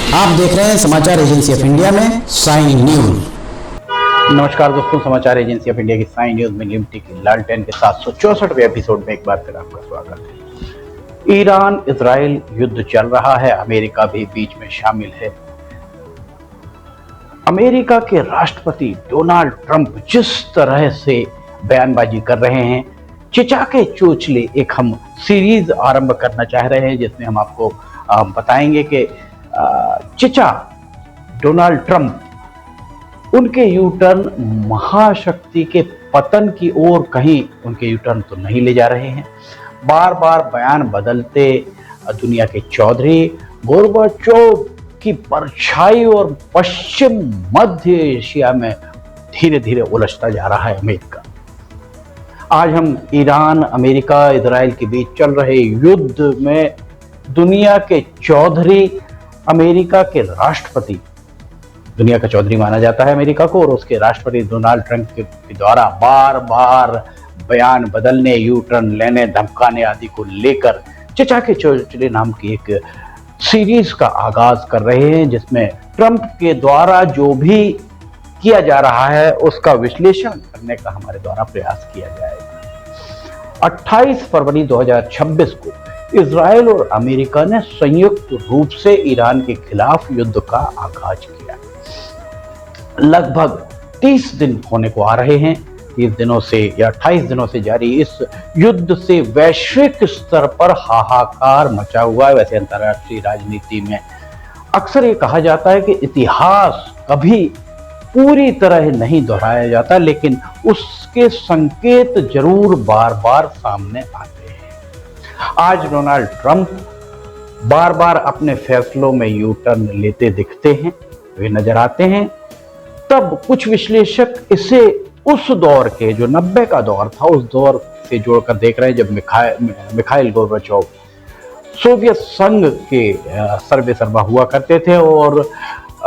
आप देख रहे हैं समाचार एजेंसी ऑफ इंडिया में साइन न्यूज। नमस्कार दोस्तों, समाचार एजेंसी ऑफ इंडिया की साइन न्यूज में लिमटी की लालटेन के 764वें एपिसोड में एक बार फिर आपका स्वागत है। ईरान इजराइल युद्ध चल रहा है, अमेरिका भी बीच में शामिल है। अमेरिका के राष्ट्रपति डोनाल्ड ट्रंप जिस तरह से बयानबाजी कर रहे हैं, चिचा के चोचले एक हम सीरीज आरंभ करना चाह रहे हैं जिसमें हम आपको बताएंगे कि चिचा डोनाल्ड ट्रंप उनके यूटर्न महाशक्ति के पतन की ओर कहीं उनके यूटर्न तो नहीं ले जा रहे हैं। बार बार बयान बदलते दुनिया के चौधरी गोर्बाचोव की परछाई और पश्चिम मध्य एशिया में धीरे धीरे उलझता जा रहा है अमेरिका। आज हम ईरान अमेरिका इजराइल के बीच चल रहे युद्ध में दुनिया के चौधरी, अमेरिका के राष्ट्रपति, दुनिया का चौधरी माना जाता है अमेरिका को, और उसके राष्ट्रपति डोनाल्ड ट्रंप के द्वारा बार बार बयान बदलने, यू टर्न लेने, धमकाने आदि को लेकर चिचा के चोचले नाम की एक सीरीज का आगाज कर रहे हैं, जिसमें ट्रंप के द्वारा जो भी किया जा रहा है उसका विश्लेषण करने का हमारे द्वारा प्रयास किया जाएगा। 28 फरवरी 2026 को इजराइल और अमेरिका ने संयुक्त रूप से ईरान के खिलाफ युद्ध का आगाज किया। लगभग 30 दिन होने को आ रहे हैं। 30 दिनों से या 28 दिनों से जारी इस युद्ध से वैश्विक स्तर पर हाहाकार मचा हुआ है। वैसे अंतर्राष्ट्रीय राजनीति में अक्सर ये कहा जाता है कि इतिहास कभी पूरी तरह नहीं दोहराया जाता, लेकिन उसके संकेत जरूर बार बार सामने आते हैं। आज डोनाल्ड ट्रंप बार बार अपने फैसलों में यू टर्न लेते दिखते हैं, वे नजर आते हैं। तब कुछ विश्लेषक इसे उस दौर के, जो 90 का दौर था, उस दौर से जोड़कर देख रहे हैं जब मिखाइल गोर्बाचोव सोवियत संघ के सर्वेसर्वा हुआ करते थे और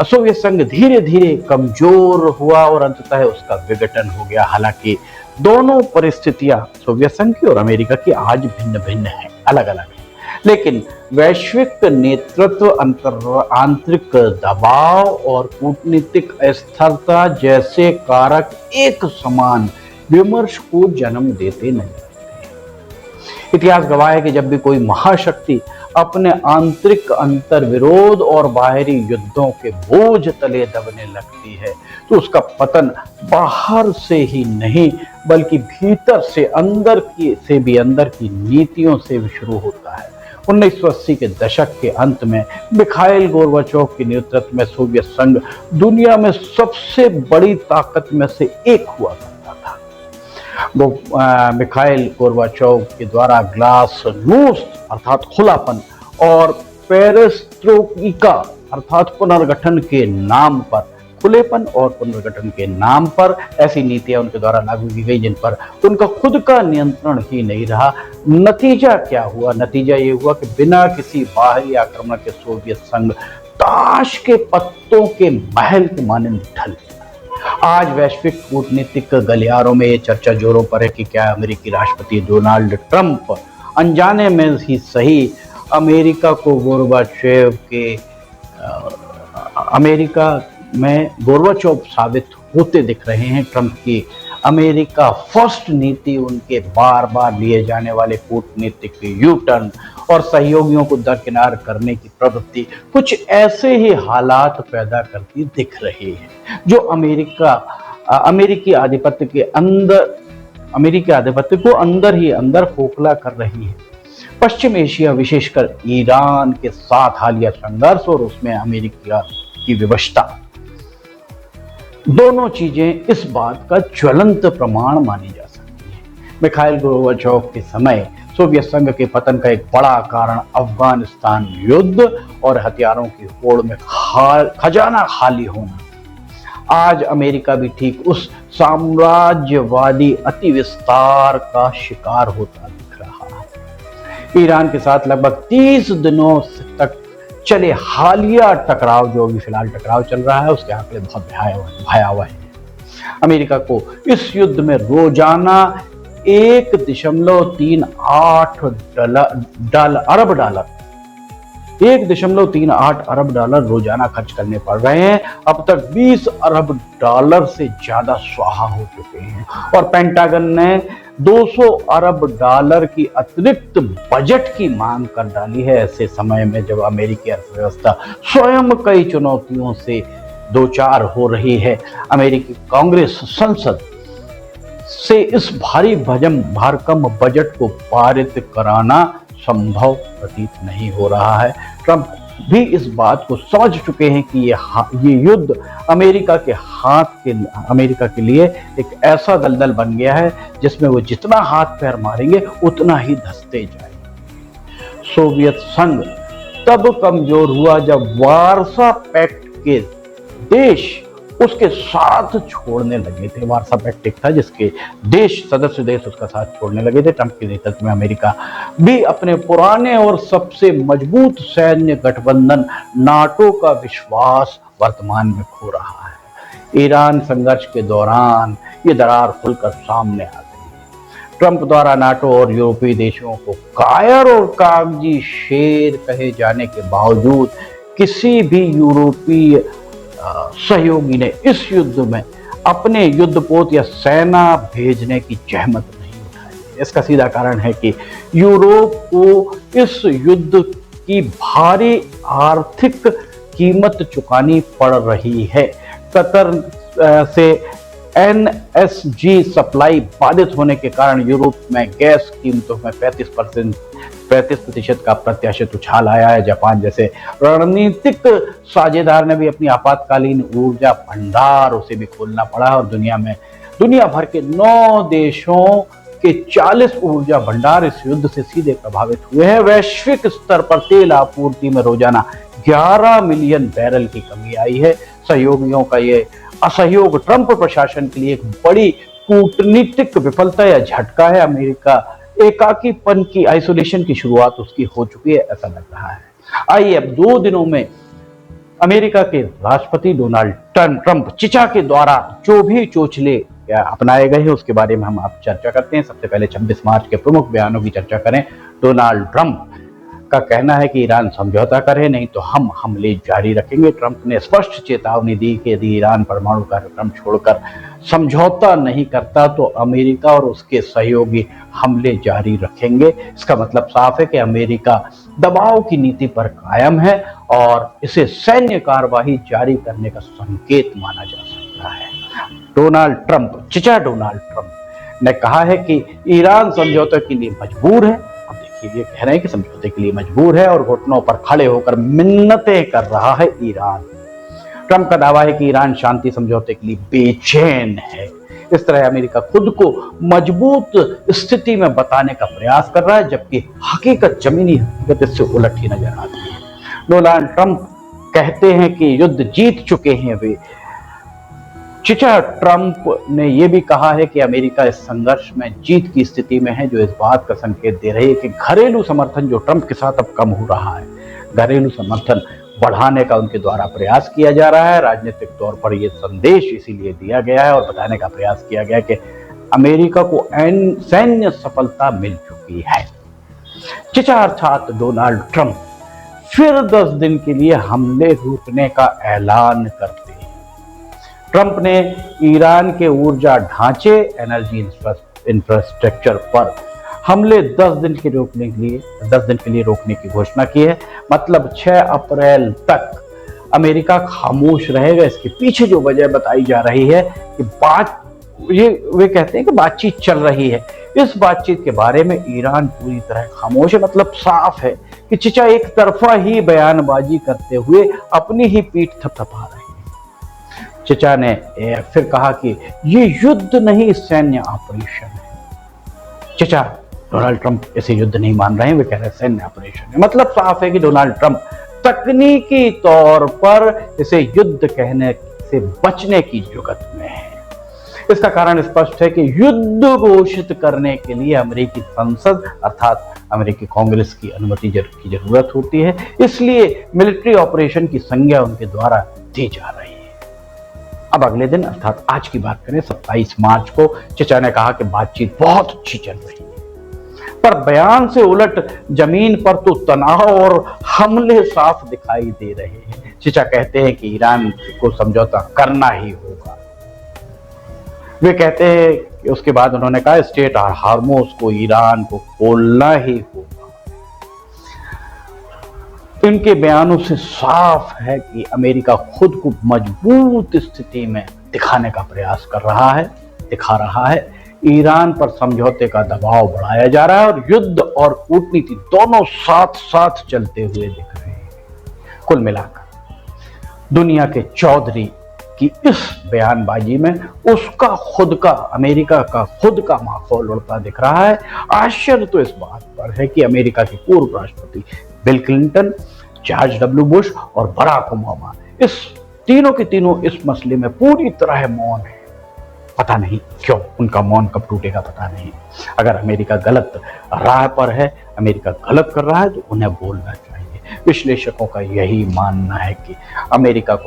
सोवियत संघ धीरे धीरे कमजोर हुआ और अंततः उसका विघटन हो गया। हालांकि दोनों परिस्थितियां सोवियत संघ की और अमेरिका की आज भिन्न भिन्न हैं, अलग अलग हैं, लेकिन वैश्विक नेतृत्व, आंतरिक दबाव और कूटनीतिक अस्थिरता जैसे कारक एक समान विमर्श को जन्म देते नहीं रहते। इतिहास गवाह है कि जब भी कोई महाशक्ति अपने आंतरिक अंतर विरोध और बाहरी युद्धों के बोझ तले दबने लगती है तो उसका पतन बाहर से ही नहीं बल्कि भीतर से, अंदर की नीतियों से भी शुरू होता है। 1980 के दशक के अंत में मिखाइल गोर्बाचोव के नेतृत्व में सोवियत संघ दुनिया में सबसे बड़ी ताकत में से एक हुआ करता था। वो मिखाइल गोर्बाचोव के द्वारा ग्लासनोस्ट अर्थात खुलापन और पेरेस्ट्रोइका अर्थात पुनर्गठन के नाम पर, खुलेपन और पुनर्गठन के नाम पर ऐसी नीतियां उनके द्वारा लागू की गई जिन पर उनका खुद का नियंत्रण ही नहीं रहा। नतीजा क्या हुआ? नतीजा ये हुआ कि बिना किसी बाहरी आक्रमण के सोवियत संघ ताश के पत्तों के महल के मानंद ढल गया। आज वैश्विक कूटनीतिक गलियारों में ये चर्चा जोरों पर है कि क्या अमेरिकी राष्ट्रपति डोनाल्ड ट्रंप अनजाने में ही सही अमेरिका को गोर्बाचोव साबित होते दिख रहे हैं। ट्रंप की अमेरिका फर्स्ट नीति, उनके बार बार लिए जाने वाले कूटनीतिक यू टर्न और सहयोगियों को दरकिनार करने की प्रवृत्ति कुछ ऐसे ही हालात पैदा करती दिख रही है जो अमेरिकी आधिपत्य को अंदर ही अंदर खोखला कर रही है। पश्चिम एशिया, विशेषकर ईरान के साथ हालिया संघर्ष और उसमें अमेरिका की विवशता, दोनों चीजें इस बात का ज्वलंत प्रमाण मानी जा सकती है। मिखाइल गोर्बाचोव के समय सोवियत संघ के पतन का एक बड़ा कारण अफगानिस्तान युद्ध और हथियारों की होड़ में खजाना खाली होना। आज अमेरिका भी ठीक उस साम्राज्यवादी अति विस्तार का शिकार होता दिख रहा है। ईरान के साथ लगभग 30 दिनों तक चले हालिया टकराव, जो भी फिलहाल टकराव चल रहा है, उसके आंकड़े बहुत भयावह हैं। अमेरिका को इस युद्ध में रोजाना 1.38 अरब डॉलर $1.38 अरब रोजाना खर्च करने पड़ रहे हैं। अब तक $20 अरब से ज्यादा स्वाहा हो चुके हैं और पेंटागन ने $200 अरब की अतिरिक्त बजट की मांग कर डाली है, ऐसे समय में जब अमेरिकी अर्थव्यवस्था स्वयं कई चुनौतियों से दो चार हो रही है। अमेरिकी कांग्रेस संसद से इस भारी भरकम बजट को पारित कराना संभव प्रतीत नहीं हो रहा है। ट्रंप भी इस बात को समझ चुके हैं कि ये युद्ध अमेरिका के लिए एक ऐसा दलदल बन गया है जिसमें वो जितना हाथ पैर मारेंगे उतना ही धंसते जाएंगे। सोवियत संघ तब कमजोर हुआ जब वार्सा पैक्ट के देश उसके साथ छोड़ने लगे थे। वार्सा पैक्ट था जिसके सदस्य देश उसका साथ छोड़ने लगे थे। ट्रंप के नेतृत्व में अमेरिका भी अपने पुराने और सबसे मजबूत सैन्य गठबंधन नाटो का विश्वास वर्तमान में खो रहा है। ईरान संघर्ष के दौरान ये दरार खुलकर सामने आ गई। ट्रंप द्वारा नाटो और यूरोपीय देशों को कायर और कागजी शेर कहे जाने के बावजूद किसी भी यूरोपीय सहयोगी ने इस युद्ध में अपने युद्धपोत या सेना भेजने की जहमत नहीं उठाई। इसका सीधा कारण है कि यूरोप को इस युद्ध की भारी आर्थिक कीमत चुकानी पड़ रही है। कतर से एनएसजी सप्लाई बाधित होने के कारण यूरोप में गैस कीमतों में 35% का प्रत्याशित उछाल आया है। जापान जैसे रणनीतिक साझेदार ने भी अपनी आपातकालीन ऊर्जा भंडार उसे भी खोलना पड़ा और दुनिया भर के 9 देशों के 40 ऊर्जा भंडार इस युद्ध से सीधे प्रभावित हुए हैं। वैश्विक स्तर पर तेल आपूर्ति में रोजाना 11 मिलियन बैरल की कमी आई है। सहयोगियों का ये असहयोग ट्रंप प्रशासन के लिए एक बड़ी कूटनीतिक विफलता या झटका है। अमेरिका एकाकीपन की आइसोलेशन की शुरुआत उसकी हो चुकी है, ऐसा लग रहा है। आइए अब 2 दिनों में अमेरिका के राष्ट्रपति डोनाल्ड ट्रंप चिचा के द्वारा जो भी चोचले अपनाए गए हैं उसके बारे में हम आप चर्चा करते हैं। सबसे पहले 26 मार्च के प्रमुख बयानों की चर्चा करें। डोनाल्ड ट्रंप का कहना है कि ईरान समझौता करे नहीं तो हम हमले जारी रखेंगे। ट्रंप ने स्पष्ट चेतावनी दी कि यदि ईरान परमाणु कार्यक्रम छोड़कर समझौता नहीं करता तो अमेरिका और उसके सहयोगी हमले जारी रखेंगे। इसका मतलब साफ है कि अमेरिका दबाव की नीति पर कायम है और इसे सैन्य कार्यवाही जारी करने का संकेत माना जा सकता है। चिचा डोनाल्ड ट्रंप ने कहा है कि ईरान समझौते के लिए मजबूर है। अब देखिए ये कह रहे हैं कि समझौते के लिए मजबूर है और घुटनों पर खड़े होकर मिन्नतें कर रहा है ईरान। ट्रंप का दावा है कि ईरान शांति समझौते के लिए बेचैन है। इस तरह अमेरिका खुद को मजबूत स्थिति में बताने का प्रयास कर रहा है जबकि जमीनी हकीकत इससे उलट ही नजर आती है। डोनाल्ड ट्रंप कहते हैं कि युद्ध जीत चुके हैं वे। चिचा ट्रंप ने यह भी कहा है कि अमेरिका इस संघर्ष में जीत की स्थिति में है, जो इस बात का संकेत दे रही है कि घरेलू समर्थन जो ट्रंप के साथ अब कम हो रहा है, घरेलू समर्थन बढ़ाने का उनके द्वारा प्रयास किया जा रहा है। राजनीतिक तौर पर यह संदेश इसीलिए दिया गया है और बताने का प्रयास किया गया कि अमेरिका को सैन्य सफलता मिल चुकी है। चिचा अर्थात डोनाल्ड ट्रंप फिर 10 दिन के लिए हमले रोकने का ऐलान करते हैं। ट्रंप ने ईरान के ऊर्जा ढांचे एनर्जी इंफ्रास्ट्रक्चर पर हमले 10 दिन के लिए रोकने की घोषणा की है। मतलब 6 अप्रैल तक अमेरिका खामोश रहेगा। इसके पीछे जो वजह बताई जा रही है कि वे कहते हैं कि बातचीत चल रही है। इस बातचीत के बारे में ईरान पूरी तरह खामोश है। मतलब साफ है कि चिचा एक तरफा ही बयानबाजी करते हुए अपनी ही पीठ थपथपा रहे हैं। चिचा ने फिर कहा कि ये युद्ध नहीं सैन्य ऑपरेशन है। चिचा डोनाल्ड ट्रंप ऐसे युद्ध नहीं मान रहे हैं, वे कह रहे हैं सैन्य ऑपरेशन है। मतलब साफ है कि डोनाल्ड ट्रंप तकनीकी तौर पर इसे युद्ध कहने से बचने की जुगत में है। इसका कारण स्पष्ट है कि युद्ध घोषित करने के लिए अमेरिकी संसद अर्थात अमेरिकी कांग्रेस की अनुमति की जरूरत होती है। इसलिए मिलिट्री ऑपरेशन की संज्ञा उनके द्वारा दी जा रही है। अब अगले दिन अर्थात आज की बात करें 27 मार्च को चिचा ने कहा कि बातचीत बहुत अच्छी चल रही है। पर बयान से उलट जमीन पर तो तनाव और हमले साफ दिखाई दे रहे हैं। चचा कहते हैं कि ईरान को समझौता करना ही होगा। वे कहते हैं कि उसके बाद उन्होंने कहा स्टेट और हार्मोज को ईरान को खोलना ही होगा। इनके बयानों से साफ है कि अमेरिका खुद को मजबूत स्थिति में दिखाने का प्रयास दिखा रहा है। ईरान पर समझौते का दबाव बढ़ाया जा रहा है और युद्ध और कूटनीति दोनों साथ साथ चलते हुए दिख रहे हैं। कुल मिलाकर दुनिया के चौधरी की इस बयानबाजी में अमेरिका का खुद का माहौल उड़ता दिख रहा है। आश्चर्य तो इस बात पर है कि अमेरिका के पूर्व राष्ट्रपति bill Clinton, George W Bush और बराक ओबामा इस तीनों के तीनों इस मसले में पूरी तरह मौन है। पता नहीं क्यों उनका मौन कब टूटेगा, पता नहीं। अगर अमेरिका गलत राह पर है, अमेरिका गलत कर रहा है तो उन्हें बोलना चाहिए। विश्लेषकों का यही मानना है कि अमेरिका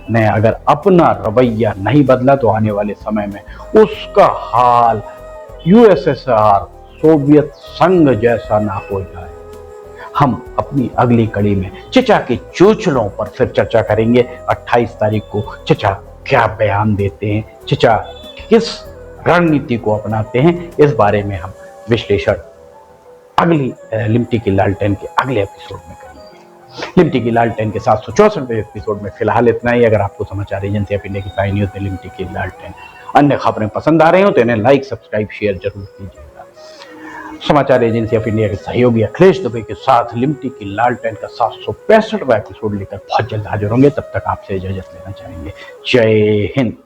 ने अगर अपना रवैया नहीं बदला तो आने वाले समय में उसका हाल यूएसएसआर, सोवियत संघ जैसा ना हो जाए। हम अपनी अगली कड़ी में चचा के चोचलों पर फिर चर्चा करेंगे। 28 तारीख को चचा क्या बयान देते हैं, चचा किस रणनीति को अपनाते हैं, इस बारे में हम विश्लेषण अगली लिमटी की लालटेन के अगले एपिसोड में करेंगे। लिमटी की लालटेन के 764वें एपिसोड में फिलहाल इतना ही। अगर आपको समाचार एजेंसी ऑफ इंडिया की साई न्यूज़ में लिमटी की लालटेन अन्य खबरें पसंद आ रही हो तो इन्हें लाइक, सब्सक्राइब, शेयर जरूर कीजिएगा। समाचार एजेंसी ऑफ इंडिया के सहयोगी अखिलेश दुबे के साथ लिमटी की लालटेन का 765वां एपिसोड लेकर बहुत जल्द हाजिर होंगे। तब तक आपसे इजाजत लेना चाहेंगे। जय हिंद।